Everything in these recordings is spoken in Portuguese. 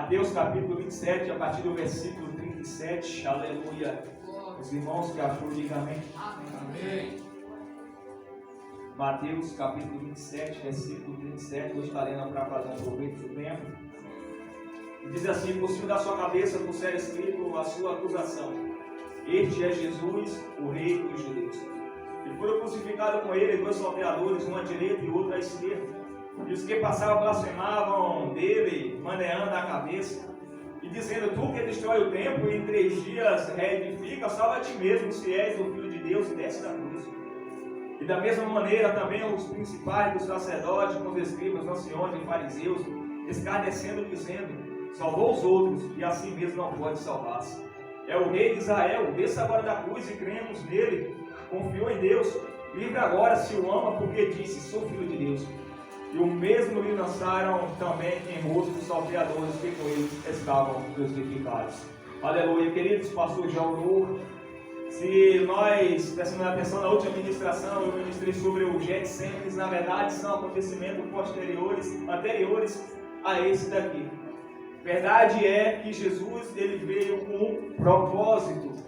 Mateus capítulo 27, a partir do versículo 37. Aleluia. Os irmãos que achou, digam amém. Amém. Mateus capítulo 27, versículo 37. Vou estar lendo para fazer um proveito do tempo. E diz assim: por cima da sua cabeça por ser escrito a sua acusação. Este é Jesus, o Rei dos Judeus. E foram crucificados com ele dois salteadores, um à direita e outro à esquerda. E os que passavam blasfemavam dele, maneando a cabeça, e dizendo: tu que destrói o templo e em 3 dias reedifica, salva a ti mesmo, se és o Filho de Deus, e desce da cruz. E da mesma maneira também os principais dos sacerdotes, com os escribas, anciões e fariseus, escarnecendo, dizendo: salvou os outros, e assim mesmo não pode salvar-se. É o Rei de Israel, desça agora da cruz e cremos nele. Confiou em Deus, livre agora se o ama, porque disse: sou filho de Deus. E o mesmo lhe lançaram também em rosto dos salteadores que com eles estavam crucificados. Aleluia, queridos, pastor João Nur. Se nós prestamos atenção na última ministração, eu ministrei sobre o Getsêmenes. Na verdade, são acontecimentos anteriores a esse daqui. Verdade é que Jesus ele veio com um propósito.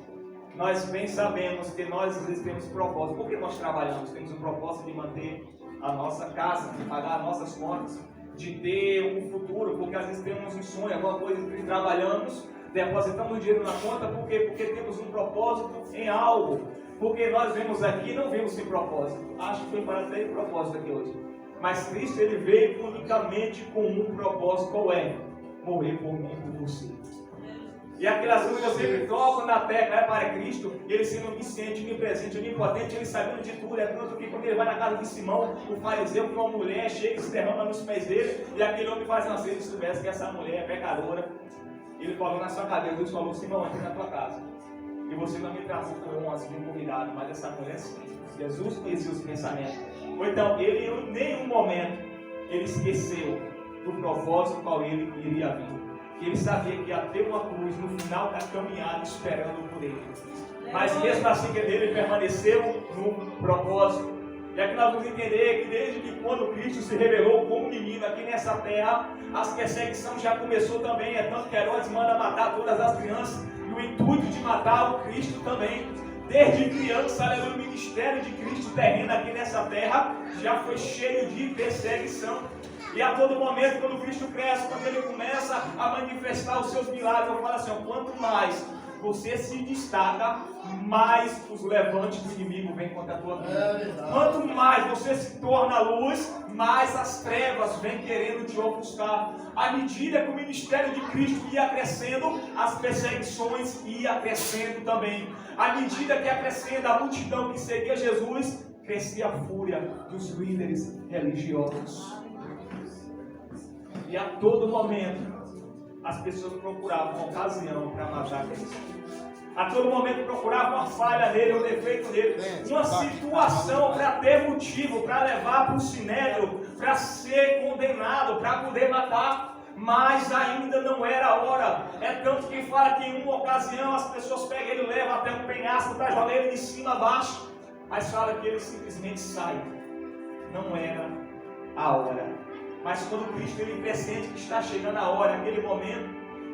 Nós bem sabemos que nós às vezes temos propósito. Por que nós trabalhamos? Temos o propósito de manter a nossa casa, de pagar as nossas contas, de ter um futuro, porque às vezes temos um sonho, alguma coisa que trabalhamos, depositamos dinheiro na conta, por quê? Porque temos um propósito em algo. Porque nós vemos aqui, não vemos sem propósito. Acho que foi para ter propósito aqui hoje. Mas Cristo ele veio unicamente com um propósito, qual é? Morrer por mim e por você. E aquelas coisas eu sempre toco na tecla, é para Cristo, ele sendo onisciente, onipresente, onipotente, ele sabendo de tudo. É tanto que quando ele vai na casa de Simão, o fariseu, com uma mulher chega e se derrama nos pés dele, e aquele homem faz nascer, ele soubesse que essa mulher é pecadora. Ele falou na sua cabeça, Deus falou: Simão, entre na tua casa. E você não me tratou como um convidado, mas essa mulher sim. Jesus conhecia os pensamentos. Ou então, ele em nenhum momento, ele esqueceu do propósito qual ele iria vir. Ele sabia que ia ter uma cruz no final da caminhada esperando por ele. Mas mesmo assim ele permaneceu no propósito. E aqui nós vamos entender que desde que quando Cristo se revelou como menino aqui nessa terra, as perseguições já começou também. É tanto que Herodes manda matar todas as crianças. E o intuito de matar o Cristo também. Desde criança, aleluia, o ministério de Cristo terreno aqui nessa terra já foi cheio de perseguição. E a todo momento, quando Cristo cresce, quando ele começa a manifestar os seus milagres, eu falo assim: ó, quanto mais você se destaca, mais os levantes do inimigo vêm contra a tua vida. Quanto mais você se torna luz, mais as trevas vêm querendo te ofuscar. À medida que o ministério de Cristo ia crescendo, as perseguições iam crescendo também. À medida que ia crescendo a multidão que seguia Jesus, crescia a fúria dos líderes religiosos. E a todo momento, as pessoas procuravam uma ocasião para matar Cristo. A todo momento procuravam uma falha nele, um defeito nele, uma situação para ter motivo, para levar para o sinédrio, para ser condenado, para poder matar. Mas ainda não era a hora. É tanto que fala que em uma ocasião as pessoas pegam ele e levam até um penhasco para jogar ele de cima a baixo. Mas fala que ele simplesmente sai. Não era a hora. Mas quando Cristo ele pressente que está chegando a hora, naquele momento,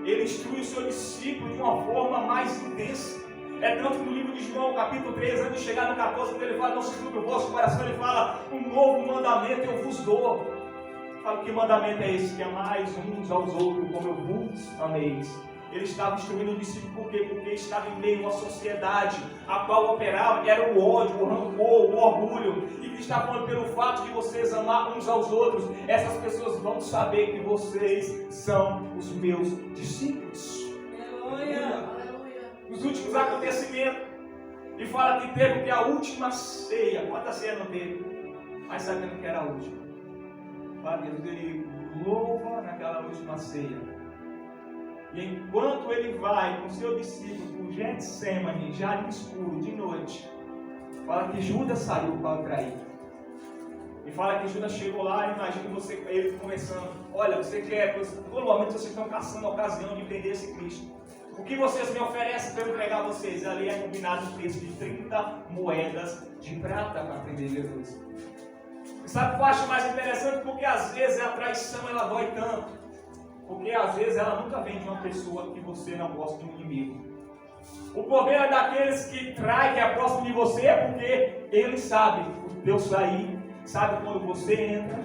ele instrui o seu discípulo de uma forma mais intensa. É tanto que no livro de João, capítulo 3, antes de chegar no 14, quando ele fala: não se turbe o vosso coração, ele fala: um novo mandamento eu vos dou. Fala: que mandamento é esse? Que amais uns aos outros como eu vos ameis. Ele estava instruindo o discípulo por quê? Porque estava em meio a uma sociedade a qual operava, que era o ódio, o rancor, o orgulho. E que está falando: pelo fato de vocês amar uns aos outros, essas pessoas vão saber que vocês são os meus discípulos. Aleluia. Os últimos acontecimentos. E fala que teve que a última ceia. Quantas ceias não teve? Mas sabendo que era a última. Fala que Deus ele louva naquela última ceia. E enquanto ele vai com seu discípulo para o Getsêmenes, já no escuro, de noite, fala que Judas saiu para trair. E fala que Judas chegou lá, imagina ele começando: olha, você quer, todo momento vocês estão caçando a ocasião de prender esse Cristo. O que vocês me oferecem para eu entregar vocês? Ali é combinado o preço de 30 moedas de prata para prender Jesus. E sabe o que eu acho mais interessante? Porque às vezes a traição ela dói tanto. Porque às vezes ela nunca vem de uma pessoa que você não gosta, de um inimigo. O problema é daqueles que traem, que é próximo de você, é porque ele sabe o teu sair, sabe quando você entra,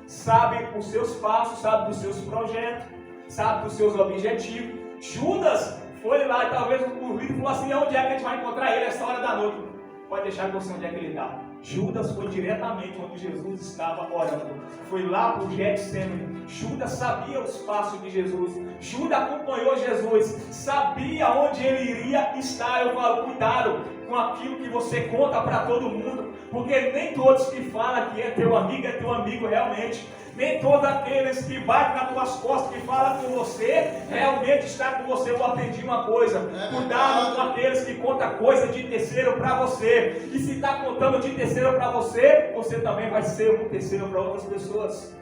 sabe os seus passos, sabe dos seus projetos, sabe dos seus objetivos. Judas foi lá e talvez o líder falou assim: onde é que a gente vai encontrar ele essa hora da noite? Pode deixar que você onde é que ele está. Judas foi diretamente onde Jesus estava orando. Foi lá para o Getsemane. Judas sabia os passos de Jesus. Judas acompanhou Jesus. Sabia onde ele iria estar. Eu falo, cuidado com aquilo que você conta para todo mundo. Porque nem todos que falam que é teu amigo realmente. Nem todos aqueles que batem nas tuas costas, que falam com você, realmente está com você. Eu aprendi uma coisa: cuidado com aqueles que contam coisa de terceiro para você. E se está contando de terceiro para você, você também vai ser um terceiro para outras pessoas.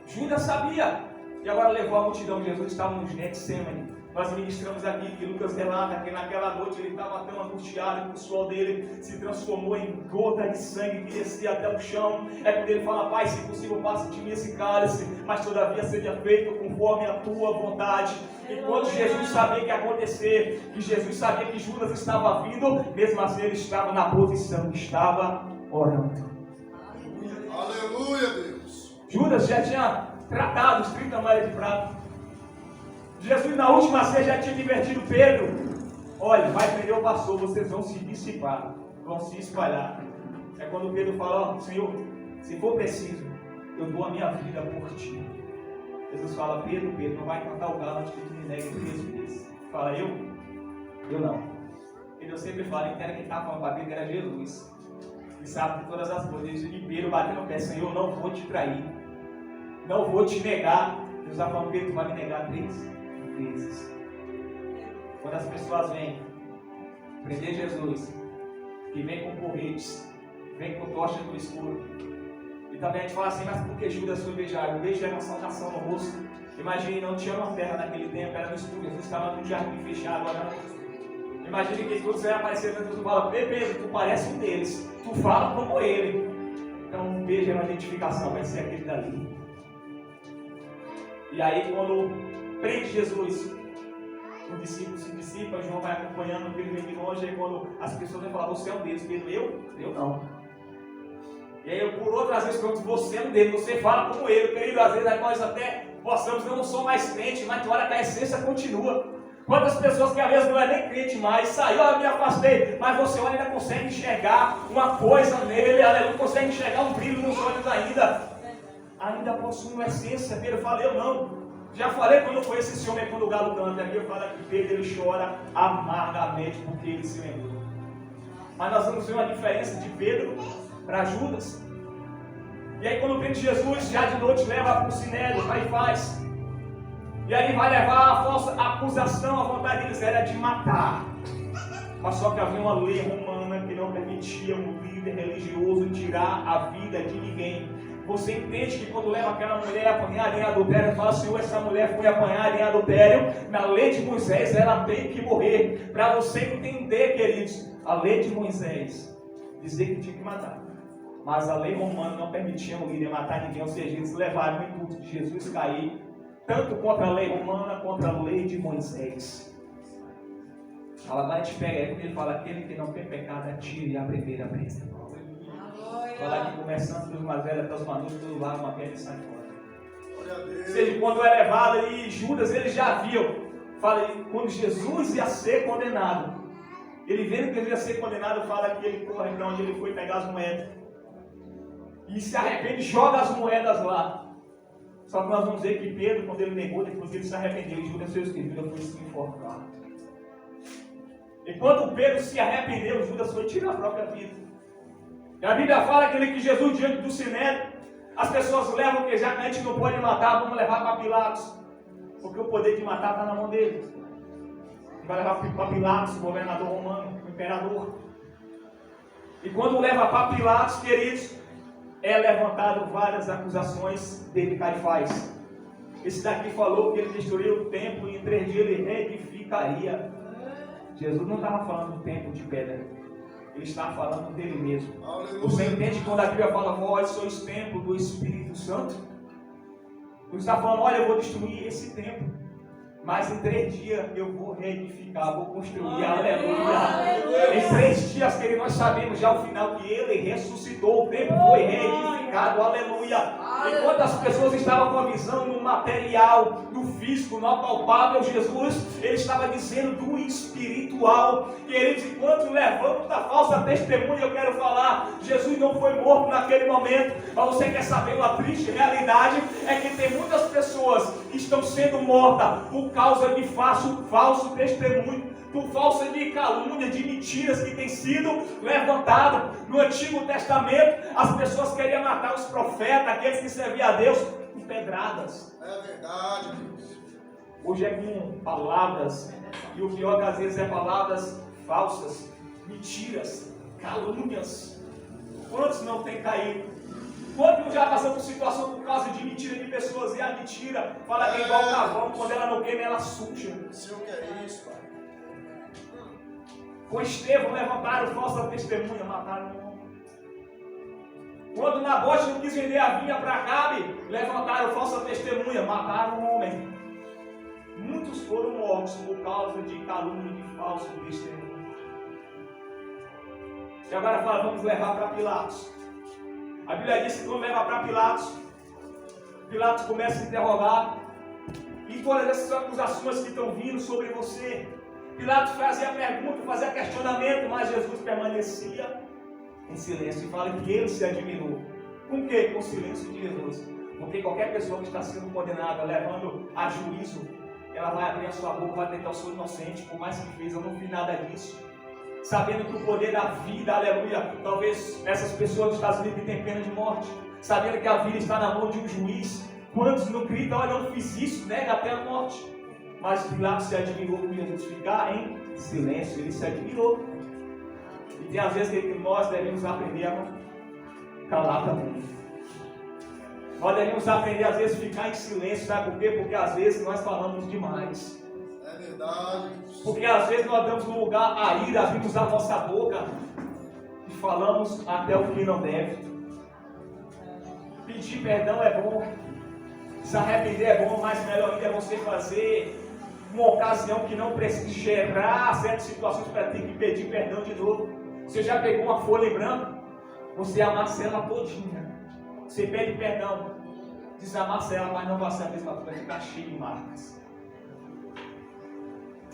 Judas sabia. E agora levou a multidão de Jesus, estava no Getsemane. Nós ministramos aqui que Lucas relata que naquela noite ele estava tão angustiado que o suor dele se transformou em gota de sangue que descia até o chão. É quando ele fala: Pai, se possível, passa de mim esse cálice, mas todavia seja feito conforme a tua vontade. E quando Jesus sabia que ia acontecer, que Jesus sabia que Judas estava vindo, mesmo assim ele estava na posição, estava orando. Aleluia, Deus. Judas já tinha tratado os 30 moedas de prata. Jesus na última ceia já tinha divertido Pedro. Olha, vai prender o pastor, vocês vão se dissipar, vão se espalhar. É quando Pedro fala: Senhor, se for preciso, eu dou a minha vida por ti. Jesus fala: Pedro, não vai cantar o galo antes que tu me negue 3 vezes. Fala: eu não. Ele sempre fala, entenda quem estava falando para Pedro era Jesus. Ele sabe de todas as coisas. E Pedro bateu no pé: Senhor, não vou te trair, não vou te negar. Jesus está falando: Pedro, tu vai me negar 3 vezes. Quando as pessoas vêm prender Jesus, que vem com porretes, vem com tocha no escuro, e também a gente fala assim: mas por que Judas foi beijar? O beijo era uma salvação no rosto. Imagine, não tinha uma terra naquele tempo, era no escuro. Jesus estava num jardim fechado, orando. Imagine que todos iam aparecer dentro do fala: Pedro, tu parece um deles, tu fala como ele. Então um beijo é uma identificação, vai ser aquele dali. E aí quando prende Jesus, o discípulo se dissipa, João vai acompanhando, Pedro vem de longe, aí quando as pessoas vão falar: você é um deles. Pedro: eu não. E aí eu por outras vezes pergunto: você é um deles, você fala como ele. Querido, às vezes nós até possamos, eu não sou mais crente, mas tu olha que a essência continua. Quantas pessoas que às vezes não é nem crente mais, saiu, eu me afastei, mas você olha e ainda consegue enxergar uma coisa nele, aleluia, consegue enxergar um brilho nos olhos ainda possui uma essência. Pedro fala: eu não. Já falei quando eu conheço esse homem, quando o galo canta aqui, eu falo que Pedro ele chora amargamente porque ele se lembrou. Mas nós vamos ver uma diferença de Pedro para Judas. E aí quando prende Jesus, já de noite leva para o Sinédrio, vai e faz. E aí vai levar a falsa acusação, a vontade deles era de matar. Mas só que havia uma lei romana que não permitia um líder religioso tirar a vida de ninguém. Você entende que quando leva aquela mulher apanhada em adultério, fala: Senhor, essa mulher foi apanhada em adultério, na lei de Moisés ela tem que morrer. Para você entender, queridos, a lei de Moisés dizia que tinha que matar, mas a lei romana não permitia um líder matar ninguém. Ou seja, eles levaram o intuito de Jesus cair, tanto contra a lei romana, contra a lei de Moisés. Agora a gente pega aí, quando ele fala: aquele que não tem pecado, atire a primeira pedra. Fala aqui, começando dos mais velhos até os maduros, tudo lá, uma pedra e sai fora. Ou seja, quando é levado, e Judas, ele já viu. Fala, quando Jesus ia ser condenado, ele vendo que ele ia ser condenado, fala que ele corre para onde ele foi pegar as moedas. E se arrepende, joga as moedas lá. Só que nós vamos ver que Pedro, quando ele negou, depois ele se arrependeu, e Judas fez o que? Judas foi se enforcar. E quando Pedro se arrependeu, Judas foi tirar a própria vida. E a Bíblia fala que Jesus, diante do Sinédrio, as pessoas levam que já que a gente não pode matar, vamos levar para Pilatos. Porque o poder de matar está na mão dele. Vai levar para Pilatos, o governador romano, o imperador. E quando leva para Pilatos, queridos, é levantado várias acusações dele, Caifás. Esse daqui falou que ele destruiu o templo e em 3 dias ele reedificaria. Jesus não estava falando do templo de pedra. Ele está falando dele mesmo. Aleluia. Você entende quando a Bíblia fala: vós sois templo do Espírito Santo? Deus está falando, olha, eu vou destruir esse templo, mas em 3 dias eu vou reedificar, vou construir, aleluia. Em 3 dias, querido, nós sabemos já o final que ele ressuscitou, o templo foi reedificado, aleluia. Enquanto as pessoas estavam com a visão no material, no físico, no apalpável, Jesus, ele estava dizendo do espiritual. Queridos, enquanto levamos da falsa testemunha, eu quero falar, Jesus não foi morto naquele momento, mas você quer saber uma triste realidade? É que tem muitas pessoas que estão sendo mortas por causa de falso testemunho, por falsa de calúnia, de mentiras que tem sido levantado. No Antigo Testamento, as pessoas queriam matar os profetas, aqueles que serviam a Deus, com pedradas. É verdade, Deus. Hoje é com palavras, e o pior que às vezes é palavras falsas, mentiras, calúnias. Quantos não tem caído? Quantos já passam por situação por causa de mentira de pessoas, e a mentira fala que é igual carvão, quando ela não queima, ela suja. Se eu quero isso, Pai. Com Estevão levantaram falsa testemunha, mataram um homem. Quando Nabote não quis vender a vinha para Acabe, levantaram falsa testemunha, mataram um homem. Muitos foram mortos por causa de calúnia e de falso testemunho. E agora fala, vamos levar para Pilatos. A Bíblia diz que quando leva para Pilatos, Pilatos começa a interrogar, e todas essas acusações que estão vindo sobre você, Pilatos fazia pergunta, fazia questionamento, mas Jesus permanecia em silêncio e fala que ele se admirou. Com o quê? Com o silêncio de Jesus. Porque qualquer pessoa que está sendo condenada, levando a juízo, ela vai abrir a sua boca, vai tentar eu sou inocente, por mais que fez, eu não fiz nada disso. Sabendo que o poder da vida, aleluia, talvez essas pessoas dos Estados Unidos que têm pena de morte, sabendo que a vida está na mão de um juiz, quantos não gritam, olha, eu não fiz isso, nega até a morte. Mas Pilatos se admirou por Jesus ficar em silêncio, ele se admirou. E tem às vezes que nós devemos aprender a calar também. Nós devemos aprender às vezes a ficar em silêncio, sabe por quê? Porque às vezes nós falamos demais. É verdade. Porque às vezes nós damos lugar à ira, abrimos a nossa boca e falamos até o que não deve. Pedir perdão é bom, se arrepender é bom, mas melhor ainda é você fazer uma ocasião que não precisa gerar certas situações para ter que pedir perdão de novo. Você já pegou uma folha em branco, você amassa ela todinha, você pede perdão, desamassa ela, mas não vai ser a mesma coisa, vai ficar cheio de marcas.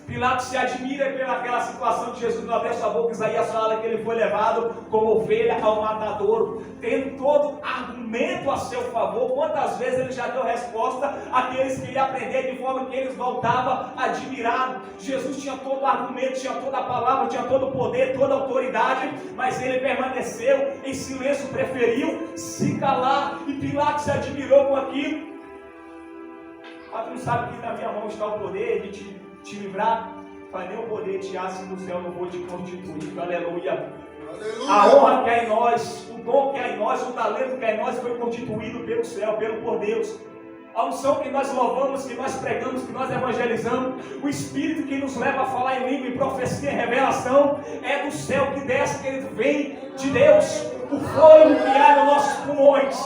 Pilatos se admira pelaquela situação de Jesus não abriu sua boca. Isaías fala que ele foi levado como ovelha ao matadouro, tendo todo argumento a seu favor. Quantas vezes ele já deu resposta àqueles que iam aprender, de forma que eles voltavam admirados. Jesus tinha todo o argumento, tinha toda a palavra, tinha todo o poder, toda a autoridade, mas ele permaneceu em silêncio, preferiu se calar, e Pilatos se admirou com aquilo. Mas tu não sabe que na minha mão está o poder de te livrar, mas nem o poder te asse do céu, não vou te constituir, aleluia. Aleluia. A honra que há em nós, o dom que há em nós, o talento que há em nós foi constituído pelo céu, por Deus. A unção que nós louvamos, que nós pregamos, que nós evangelizamos, o Espírito que nos leva a falar em língua e profecia e revelação, é do céu que desce, que ele vem de Deus. O fôlego que há nos nossos pulmões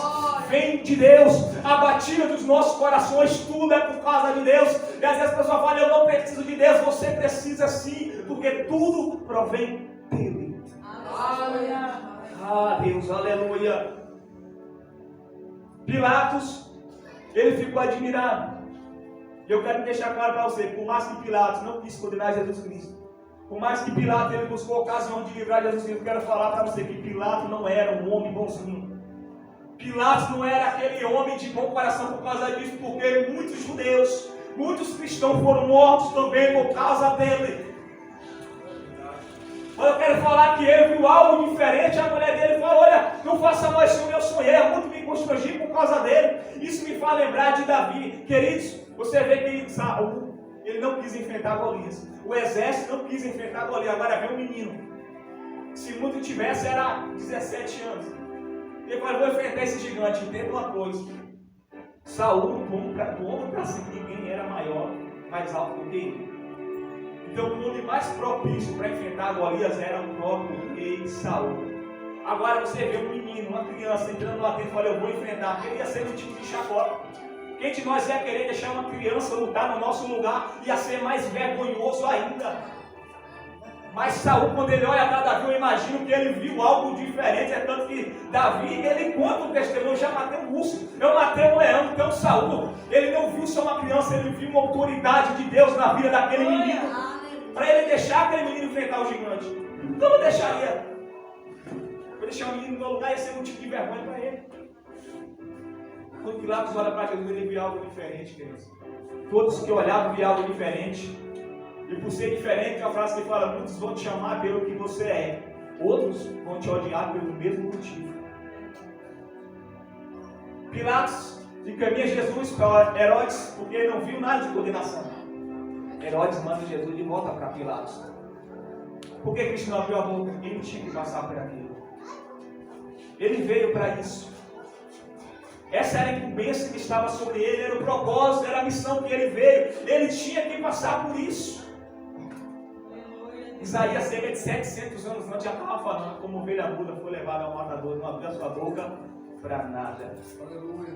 vem de Deus, a batida dos nossos corações, tudo é por causa de Deus. E às vezes a pessoa fala, eu não preciso de Deus, você precisa sim, porque tudo provém dele. Aleluia. Ah, Deus, aleluia. Pilatos, ele ficou admirado. E eu quero deixar claro para você, por mais que Pilatos não quis condenar Jesus Cristo, por mais que Pilatos ele buscou ocasião de livrar Jesus Cristo, eu quero falar para você que Pilatos não era um homem bonzinho. Pilatos não era aquele homem de bom coração por causa disso, porque muitos judeus, muitos cristãos foram mortos também por causa dele. Mas eu quero falar que ele viu algo diferente. A mulher dele falou, olha, não faça mais como eu sonhei, é muito me constrangi por causa dele. Isso me faz lembrar de Davi. Queridos, você vê que Saul, ele não quis enfrentar Golias. O exército não quis enfrentar Golias. Agora vem um menino. Se muito tivesse, era 17 anos. Ele falou, vou enfrentar esse gigante. Entenda uma coisa. Saul, do homem para cima, ninguém era maior, mais alto do que ele. Então o nome mais propício para enfrentar Golias era o próprio rei Saul. Agora você vê um menino, uma criança entrando lá dentro e fala, eu vou enfrentar. Queria ser um tipo de chacota. Quem de nós ia querer deixar uma criança lutar no nosso lugar? Ia ser mais vergonhoso ainda. Mas Saul, quando ele olha para Davi, eu imagino que ele viu algo diferente. É tanto que Davi, ele conta um testemunho: eu já matei um urso, eu matei um leão. Então Saul, ele não viu só uma criança, ele viu uma autoridade de Deus na vida daquele menino, para ele deixar aquele menino enfrentar o gigante. Então eu deixaria. Eu deixar o menino no meu lugar, ia ser um tipo de vergonha para ele. Quando Pilatos olha para Jesus, ele viu algo diferente, queridos. Todos que olhavam viam algo diferente. E por ser diferente, é uma frase que fala: muitos vão te chamar pelo que você é, outros vão te odiar pelo mesmo motivo. Pilatos encaminha Jesus para Herodes, porque ele não viu nada de condenação. Herodes manda Jesus de volta para Pilatos. Por que Cristo não abriu a boca? Ele tinha que passar por aquilo. Ele veio para isso. Essa era a incumbência que estava sobre ele, era o propósito, era a missão que ele veio. Ele tinha que passar por isso. Isaías, cerca de 700 anos antes, já estava falando: como ovelha muda foi levada ao matador, não abriu a sua boca para nada. Aleluia.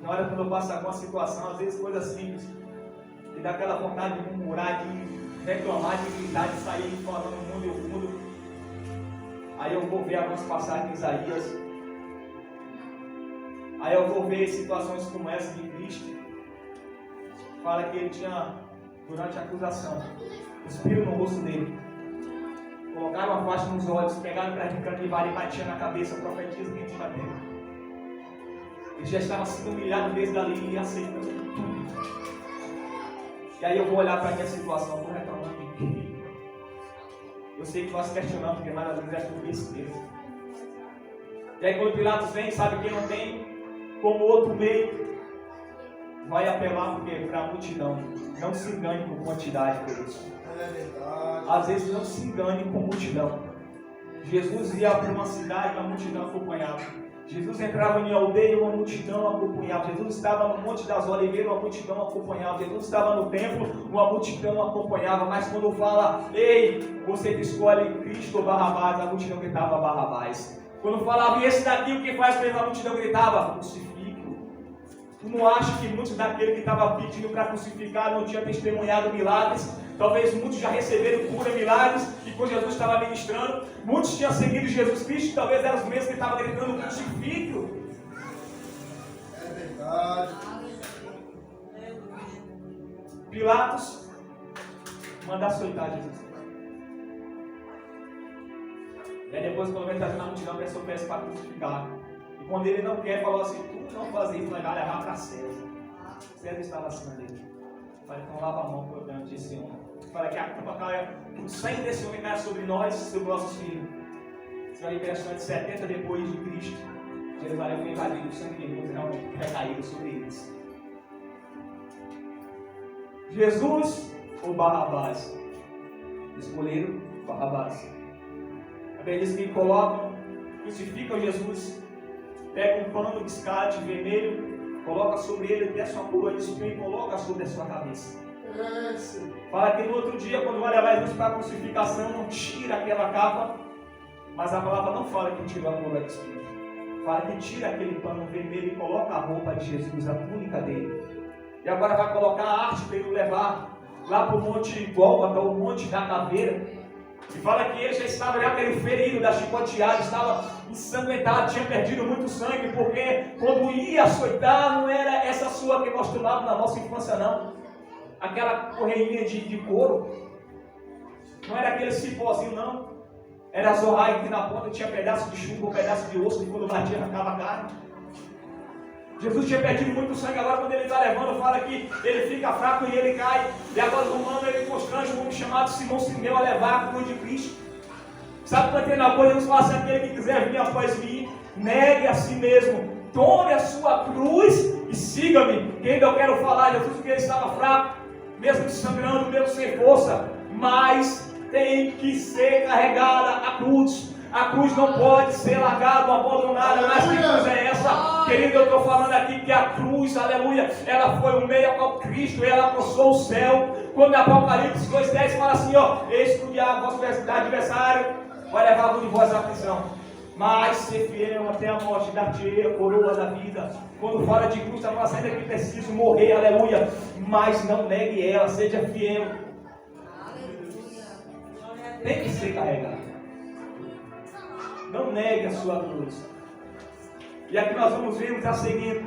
Na hora quando eu passo alguma situação, às vezes coisas simples, e dá aquela vontade de murmurar, de reclamar, de gritar, de sair falando no mundo e o mundo. Aí eu vou ver algumas passagens de Isaías. Aí eu vou ver situações como essa de Cristo. Fala que ele tinha, durante a acusação, cuspiram no rosto dele, colocaram a faixa nos olhos, pegaram para de cantivar e batiam na cabeça, profetiza quem te bateu. Ele já estava sendo humilhado desde dali e aceitando tudo. E aí eu vou olhar para a minha situação, estou reclamando de quê? Eu sei que nós questionamos, porque mais às vezes é tudo besteira. E aí quando Pilatos vem, sabe que não tem como outro meio, vai apelar para a multidão. Não se engane com quantidade, queridos. Às vezes não se engane com multidão. Jesus ia para uma cidade, uma multidão acompanhava. Jesus entrava em aldeia, uma multidão acompanhava. Jesus estava no Monte das Oliveiras, uma multidão acompanhava. Jesus estava no templo, uma multidão acompanhava. Mas quando fala: ei, você que escolhe Cristo ou Barrabás, a multidão gritava Barrabás. Quando falava: e esse daqui o que faz mesmo, a multidão gritava: crucifique. Tu não acha que muitos daqueles que estavam pedindo para crucificar não tinham testemunhado milagres? Talvez muitos já receberam cura, milagres, e quando Jesus estava ministrando, muitos tinham seguido Jesus Cristo, talvez eram os mesmos que estavam gritando crucifixo. É verdade. Pilatos manda açoitar Jesus. E aí depois, quando ele está na multidão, a pessoa peça para crucificar. E quando ele não quer, falou assim: tu não fazer isso, vai levar para César. César estava acima dele. Falei: então lava a mão por diante desse homem. Falei que a culpa caia, que o sangue desse homem caia sobre nós e sobre nossos filhos. Isso vai liberação de 70 depois de Cristo. Jerusalém foi invadido, o sangue de Deus realmente recaído sobre eles. Jesus ou Barrabás? Escolheram Barrabás. A Bíblia diz que colocam, crucificam Jesus, pega um pano de escate vermelho, coloca sobre ele, desce uma coroa de espinho e coloca sobre a sua cabeça. Fala que no outro dia, quando vai levar Jesus para a crucificação, não tira aquela capa, mas a palavra não fala que tirou a coroa de espinho. Fala que tira aquele pano vermelho e coloca a roupa de Jesus, a túnica dele. E agora vai colocar a arte para ele levar lá para o Monte Gólgota, o Monte da Caveira. E fala que ele já estava já aquele ferido da chicoteada, estava ensanguentado, tinha perdido muito sangue, porque quando ia açoitar, não era essa sua que nós tomávamos na nossa infância, não. Aquela correinha de couro. Não era aquele cipózinho, não. Era a zorraia que na ponta tinha pedaço de chumbo, um pedaço de osso, que quando batia arrancava a carne. Jesus tinha perdido muito sangue, agora quando ele está levando, fala que ele fica fraco e ele cai. E agora os romanos, ele constrange um homem chamado Simão Simeão a levar a cruz de Cristo. Sabe quando ele na coisa, Jesus fala assim: aquele que quiser vir após mim, negue a si mesmo, tome a sua cruz e siga-me. Que ainda eu quero falar, Jesus, porque ele estava fraco, mesmo sangrando, mesmo sem força, mas tem que ser carregada a cruz. A cruz não pode ser largada, abandonada. Mas que cruz é essa? Querido, eu estou falando aqui que a cruz, aleluia, ela foi o meio ao Cristo, ela alcançou o céu. Quando Apocalipse 2,10 fala assim: ó, eis que o diabo, vosso adversário, vai levar um de vós à prisão. mas ser fiel até a morte, dar-te-ei a coroa da vida. Quando fala de cruz, está fazendo que preciso morrer, aleluia, mas não negue ela, seja fiel. Tem que ser carregado. Não negue a sua cruz. E aqui nós vamos ver a seguinte: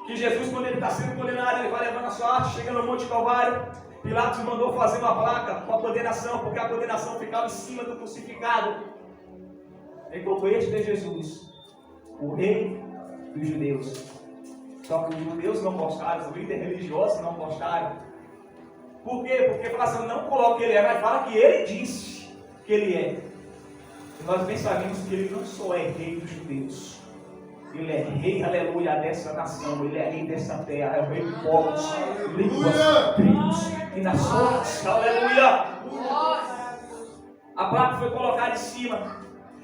que Jesus, quando ele está sendo condenado, ele vai levando a sua arte, chega no Monte Calvário. Pilatos mandou fazer uma placa com a condenação, porque a condenação ficava em cima do crucificado. Enquanto este é Jesus, o rei dos judeus. Só que os judeus não gostaram, os líderes religiosos não gostaram. Por quê? Porque fala assim, não coloca ele, mas fala que ele disse que ele é. E nós bem sabemos que ele não só é rei dos judeus, ele é rei, aleluia, dessa nação, ele é rei dessa terra, é o rei de povos, línguas, tribos e nações, aleluia. A placa foi colocada em cima,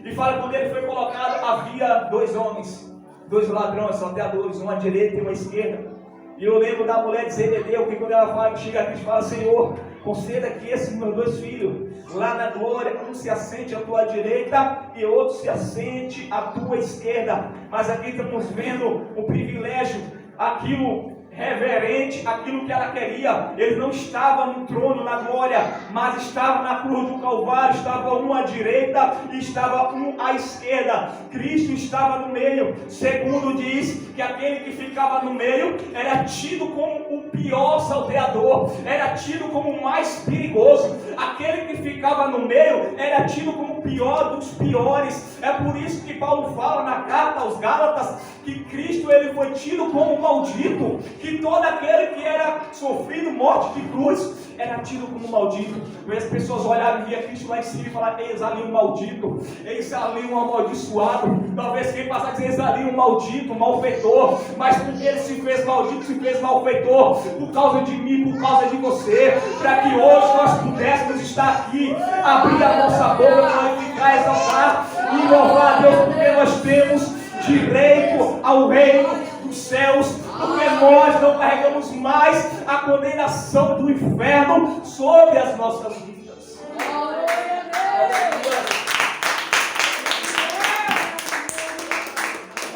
e fala que quando ele foi colocado, havia dois homens, dois ladrões, salteadores, um à direita e um à esquerda. E eu lembro da mulher de Zebedeu, que quando ela fala, que chega aqui e fala, Senhor, conceda que esses meus dois filhos, lá na glória, um se assente à tua direita e outro se assente à tua esquerda. Mas aqui estamos vendo o privilégio, aquilo reverente, aquilo que ela queria. Ele não estava no trono na glória, mas estava na cruz do Calvário. Estava um à direita e estava um à esquerda. Cristo estava no meio. Segundo diz que aquele que ficava no meio era tido como o pior salteador, era tido como o mais perigoso. Aquele que ficava no meio era tido como o pior dos piores. É por isso que Paulo fala na carta aos Gálatas que Cristo ele foi tido como maldito, que todo aquele que era sofrido morte de cruz era tido como maldito. E as pessoas olhavam e via Cristo lá em cima e falavam, eis ali um maldito, eis ali um amaldiçoado. Talvez quem passasse, eis ali um maldito, um malfeitor. Mas porque ele se fez maldito, se fez malfeitor, por causa de mim, por causa de você, para que hoje nós pudéssemos estar aqui, abrir a nossa boca, glorificar, exaltar e louvar a Deus, porque nós temos direito ao reino dos céus, porque nós não carregamos mais a condenação do inferno sobre as nossas vidas.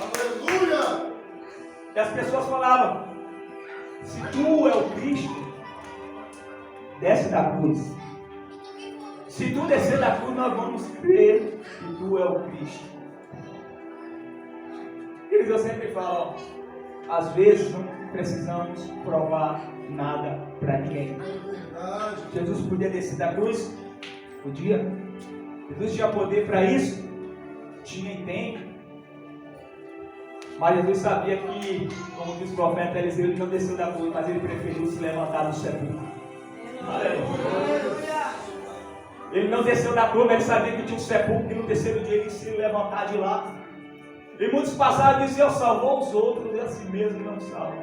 Aleluia! E as pessoas falavam, se tu é o Cristo, desce da cruz. Se tu descer da cruz, nós vamos crer que tu é o Cristo. Queridos, eu sempre falo, às vezes não precisamos provar nada para ninguém. Jesus podia descer da cruz? Podia. Jesus tinha poder para isso? Tinha e tem. Mas Jesus sabia que, como diz o profeta Eliseu, ele não desceu da cruz, mas ele preferiu se levantar do sepulcro. Aleluia. Ele não desceu da cruz, mas ele sabia que tinha um sepulcro, que no terceiro dia ele ia se levantar de lá. E muitos passaram e diziam, salvou os outros e a si mesmo não salva.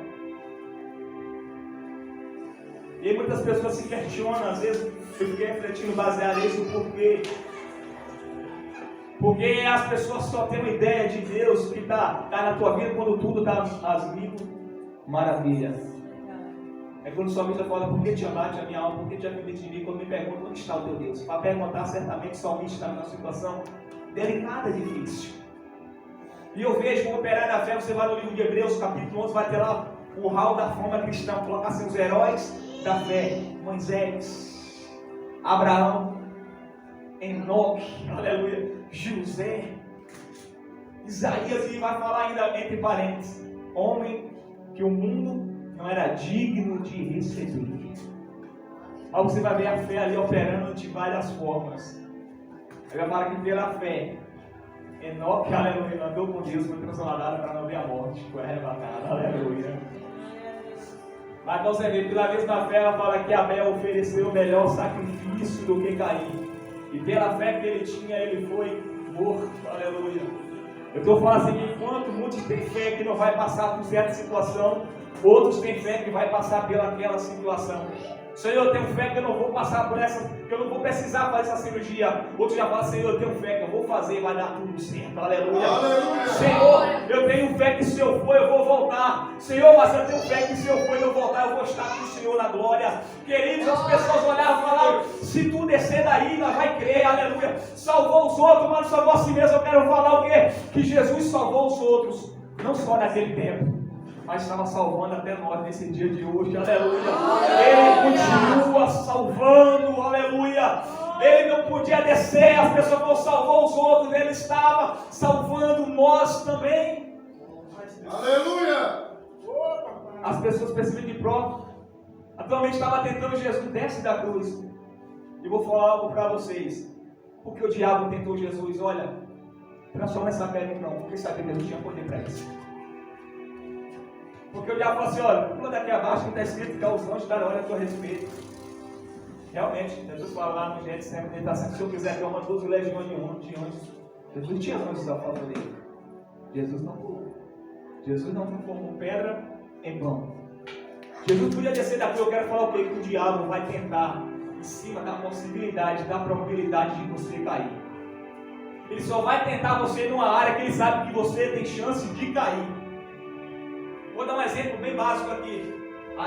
E aí muitas pessoas se questionam, às vezes eu fiquei refletindo baseado nisso, porque as pessoas só têm uma ideia de Deus que está na tua vida quando tudo está às mil maravilhas. É quando sua vida fala, por que te amar, a minha alma, por que te amar de mim, quando me perguntam onde está o teu Deus. Para perguntar, certamente somente está numa situação delicada, difícil. E eu vejo o operar da fé, você vai no livro de Hebreus, capítulo 11, vai ter lá o hall da fama cristã, colocar assim os heróis da fé, Moisés, Abraão, Enoque, aleluia, José, Isaías, e vai falar ainda entre parênteses, homem que o mundo não era digno de receber. Aí você vai ver a fé ali operando de várias formas. Aí vai falar que pela fé, Enoque, aleluia, andou com Deus, foi transladado para não ver a morte, foi arrebatado, aleluia. Mas então você vê, pela mesma fé, ela fala que Abel ofereceu o melhor sacrifício do que Caim. E pela fé que ele tinha, ele foi morto, aleluia. Eu estou falando assim, que enquanto muitos têm fé que não vai passar por certa situação, outros têm fé que vai passar pelaquela situação. Senhor, eu tenho fé que eu não vou passar por essa que eu não vou precisar fazer essa cirurgia. Outro já fala, Senhor, eu tenho fé que eu vou fazer, vai dar tudo certo. Aleluia. Aleluia. Senhor, eu tenho fé que se eu for, eu vou voltar. Senhor, mas eu tenho fé que se eu for e eu voltar, eu vou estar com o Senhor na glória. Queridos, as pessoas olhavam e falavam, se tu descer daí, nós vai crer, aleluia. Salvou os outros, mas não salvou a si mesmo. Eu quero falar o quê? Que Jesus salvou os outros, não só naquele tempo, mas estava salvando até nós nesse dia de hoje, aleluia. Ele continua salvando, aleluia. Ele não podia descer, as pessoas não salvou os outros, ele estava salvando nós também. Aleluia. As pessoas precisam de prova. Atualmente estava tentando Jesus, desce da cruz. E vou falar algo para vocês. Porque o diabo tentou Jesus, olha, transforma essa pedra em pão, porque sabia que Jesus tinha poder para isso. Porque o diabo falou assim, olha, pula daqui abaixo que está escrito que os anjos darão olho a teu respeito. Realmente, Jesus fala lá no Getsemane, ele está assim, se eu quiser que eu mande 12 legiões de anjos. Jesus tinha anjos a favor dele. Jesus não pulou. Jesus não transformou pedra em pão. Jesus podia descer daqui, eu quero falar o quê? Que o diabo vai tentar em cima da possibilidade, da probabilidade de você cair. Ele só vai tentar você numa área que ele sabe que você tem chance de cair. Vou dar um exemplo bem básico aqui.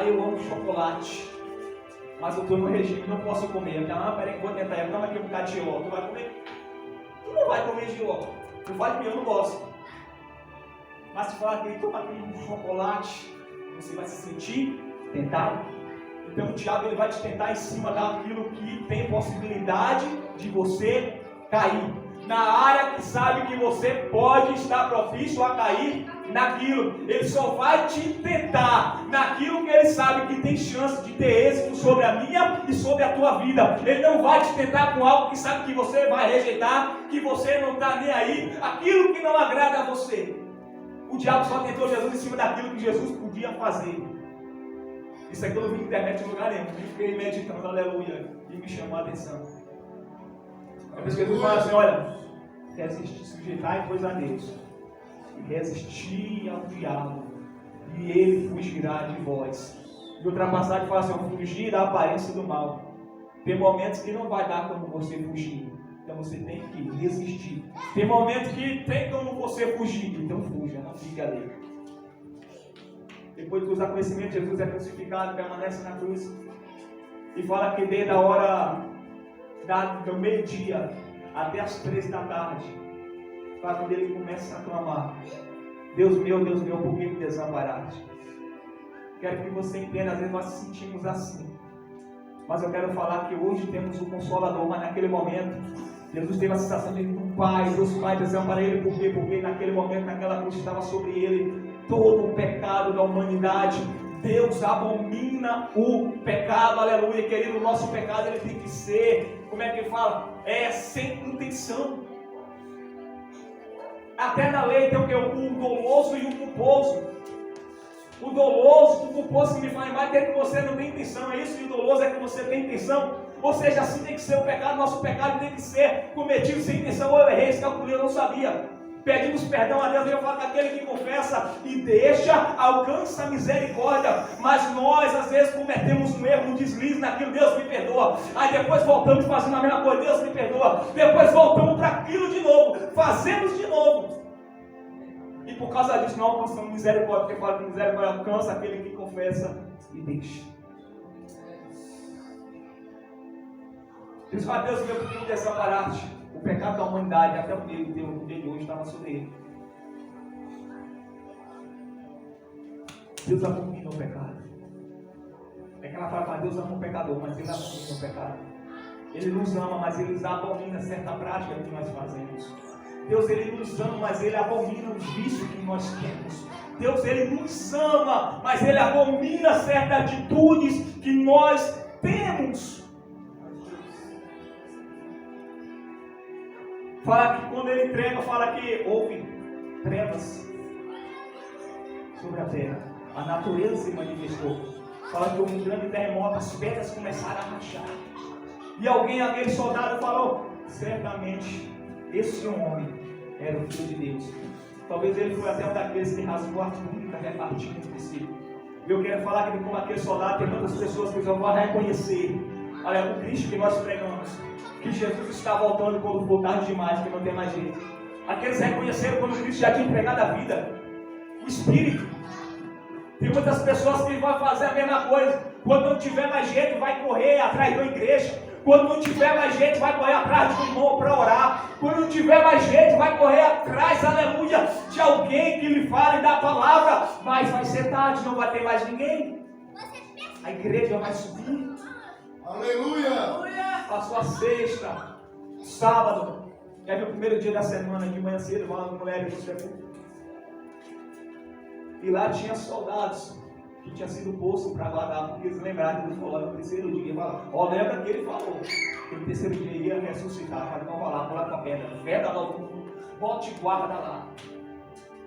Eu amo chocolate, mas eu estou no regime, não posso comer. Peraí que vou tentar. Toma aqui um bocado de gioló. Tu vai comer? Tu não vai comer gioló. Tu vai comer, eu não gosto. Mas se falar que toma aqui um chocolate, você vai se sentir tentado. Então o diabo ele vai te tentar em cima daquilo que tem possibilidade de você cair. Na área que sabe que você pode estar propício a cair naquilo. Ele só vai te tentar naquilo que ele sabe que tem chance de ter êxito sobre a minha e sobre a tua vida. Ele não vai te tentar com algo que sabe que você vai rejeitar, que você não está nem aí, aquilo que não agrada a você. O diabo só tentou Jesus em cima daquilo que Jesus podia fazer. Isso aqui eu não vi na internet em lugar nenhum. Eu fiquei meditando, aleluia, e me chamou a atenção. É por isso que Jesus fala assim, olha, resistir, sujeitar e coisa a Deus. E resistir ao diabo, e ele fugirá de vós. E outra passagem fala assim, fugir da aparência do mal. Tem momentos que não vai dar como você fugir. Então você tem que resistir. Tem momentos que tem como você fugir. Então fuja, não fique ali. Depois de usar conhecimento, Jesus é crucificado, permanece na cruz. E fala que desde a hora do meio-dia até as 3 da tarde, fala quando ele começa a clamar: Deus meu, por que me desamparaste? Quero que você entenda, às vezes nós nos sentimos assim. Mas eu quero falar que hoje temos um Consolador, mas naquele momento, Jesus teve a sensação de um Pai, Deus Pai desamparar ele, por quê? Porque naquele momento, naquela cruz estava sobre ele todo o pecado da humanidade. Deus abomina o pecado, aleluia, querido. O nosso pecado ele tem que ser, como é que ele fala? Sem intenção. Até na lei tem o que? O doloso e o culposo. O doloso, o culposo significa mais que você não tem intenção, é isso? E o doloso é que você tem intenção. Ou seja, assim tem que ser o pecado. Nosso pecado tem que ser cometido sem intenção. Eu errei, calculei, eu não sabia. Pedimos perdão a Deus, eu falo que aquele que confessa e deixa, alcança a misericórdia. Mas nós, às vezes, cometemos um erro, um deslize naquilo, Deus me perdoa. Aí depois voltamos fazendo a mesma coisa, Deus me perdoa. Depois voltamos para aquilo de novo, fazemos de novo. E por causa disso não alcançamos misericórdia, porque fala que misericórdia alcança aquele que confessa e deixa. Jesus fala: Deus meu, por que me desamparaste? O pecado da humanidade, até o dele hoje estava sobre ele. Deus abomina o pecado. É que ela fala: Deus ama o pecador, mas ele abomina o pecado. Ele nos ama, mas ele abomina certa prática que nós fazemos. Deus ele nos ama, mas ele abomina os vícios que nós temos. Deus ele nos ama, mas ele abomina certas atitudes que nós temos. Fala que quando ele entrega, fala que houve trevas sobre a terra. A natureza se manifestou. Fala que houve um grande terremoto, as pedras começaram a rachar. E aquele soldado falou: certamente esse homem era o Filho de Deus. Talvez ele foi até um daqueles que rasgou a túnica repartindo entre si. Eu quero falar que como aquele soldado, tem muitas pessoas que vão reconhecer Olha, o Cristo que nós pregamos, que Jesus está voltando quando for tarde demais, que não tem mais jeito. Aqueles reconheceram quando Cristo já tinha entregado a vida, o Espírito. Tem muitas pessoas que vão fazer a mesma coisa. Quando não tiver mais jeito, vai correr atrás da igreja. Quando não tiver mais jeito, vai correr atrás de um irmão para orar. Quando não tiver mais jeito, vai correr atrás, aleluia, de alguém que lhe fale da palavra. Mas vai ser tarde, não vai ter mais ninguém. A igreja vai subir. Aleluia! Passou a sexta, sábado. E aí o primeiro dia da semana, de manhã cedo, vai uma mulher e você. E lá tinha soldados que tinha sido posto para guardar, porque eles lembraram que ele falou no terceiro dia. Ó, lembra que ele falou que no terceiro dia ia ressuscitar. Então vai lá com a pedra. Pedra lá, bote e guarda lá.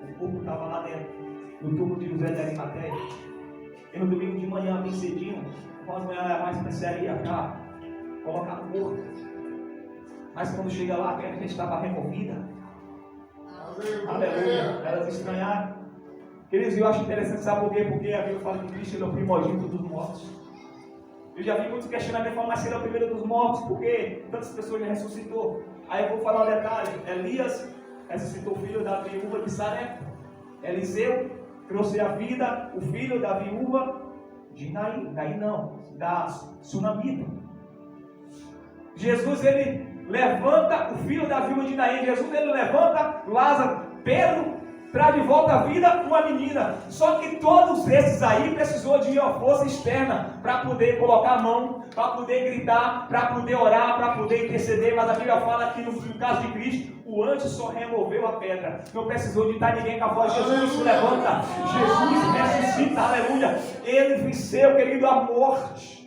O povo estava lá dentro, no túmulo de José de Arimateia. E no domingo de manhã, bem cedinho, quando manhã era mais especiaria cá, colocar no morto. Mas quando chega lá, a pedra já estava removida. Aleluia. Elas estranharam. Queridos, eu acho interessante, sabe por quê? Porque a Bíblia fala que Cristo é o primogênito dos mortos. Eu já vi muitos questionamentos falando, mas se ele é o primeiro dos mortos, porque tantas pessoas já ressuscitou. Aí eu vou falar um detalhe. Elias ressuscitou o filho da viúva de Sarepta. Eliseu trouxe à vida o filho da viúva de Naim. Naim não, da Sunamita. Jesus, ele levanta o filho da viúva de Naim. Jesus, ele levanta Lázaro. Pedro traz de volta à vida uma menina. Só que todos esses aí precisou de uma força externa para poder colocar a mão, para poder gritar, para poder orar, para poder interceder. Mas a Bíblia fala que no caso de Cristo, o antes só removeu a pedra. Não precisou de estar ninguém com a voz. Jesus se levanta, Jesus ressuscita, aleluia. Ele venceu, querido, a morte.